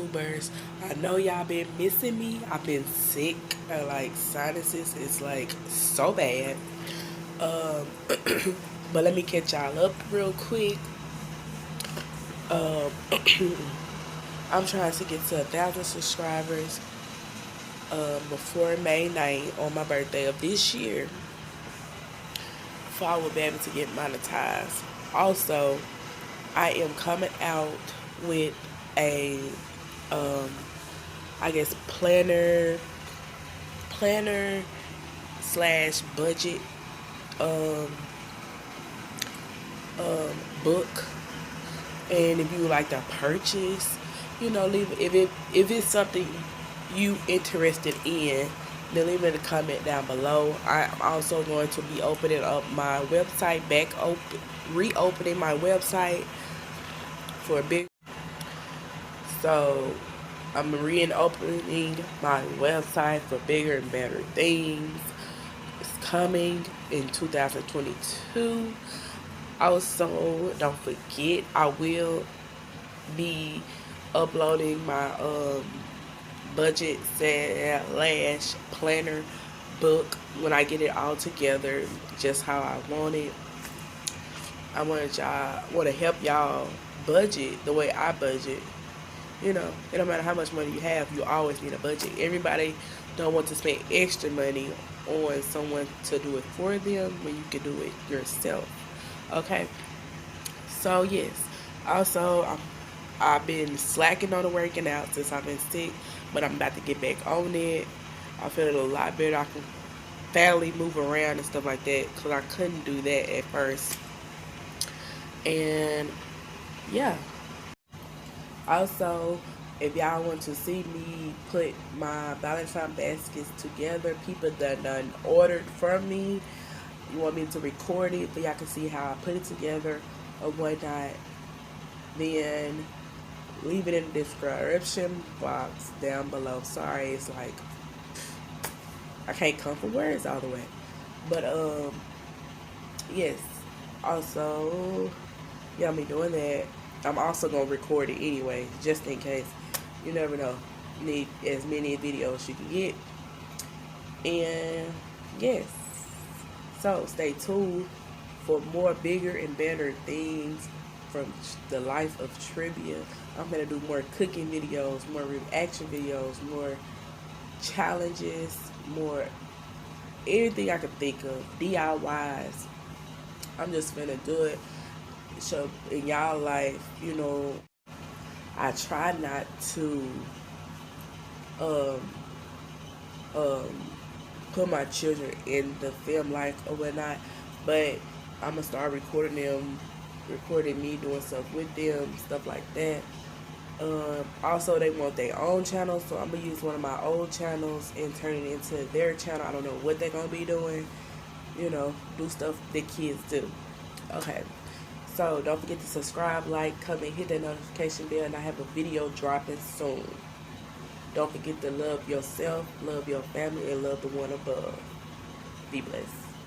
YouTubers. I know y'all been missing me. I've been sick. Like sinuses is like so bad. Um, but let me catch y'all up real quick. Um, I'm trying to get to 1,000 subscribers before May 9th on my birthday of this year. So I will be able to get monetized. Also, I am coming out with a um, I guess planner slash budget um, book. And if you would like to purchase, leave if it's something you interested in, then leave it in a comment down below. I'm also going to be opening up my website reopening my website for a big. So I'm reopening my website for bigger and better things. It's coming in 2022. Also, don't forget, I will be uploading my budget slash planner book when I get it all together, just how I want it. I want to help y'all budget the way I budget. It don't matter how much money you have, you always need a budget. Everybody don't want to spend extra money on someone to do it for them when you can do it yourself. Okay? So, yes. Also, I've been slacking on the working out since I've been sick, but I'm about to get back on it. I feel a lot better. I can finally move around and stuff like that because I couldn't do that at first. And, yeah. Also, if y'all want to see me put my Valentine baskets together, people that done ordered from me, you want me to record it, but y'all can see how I put it together or whatnot, then leave it in the description box down below. Sorry, it's like I can't come for words all the way. But yes. Also, yeah, me doing that. I'm also gonna record it anyway, just in case. You never know. You need as many videos you can get. And yes. So stay tuned for more bigger and better things from the life of Trivia. I'm gonna do more cooking videos, more reaction videos, more challenges, more everything I can think of, DIYs. I'm just gonna do it. So in y'all life, I try not to um put my children in the film life or whatnot, but I'm gonna start recording me doing stuff with them, stuff like that. Also, they want their own channel, so I'm gonna use one of my old channels and turn it into their channel. I don't know what they're gonna be doing, do stuff that kids do. Okay, so don't forget to subscribe, like, comment, hit that notification bell, and I have a video dropping soon. Don't forget to love yourself, love your family, and love the one above. Be blessed.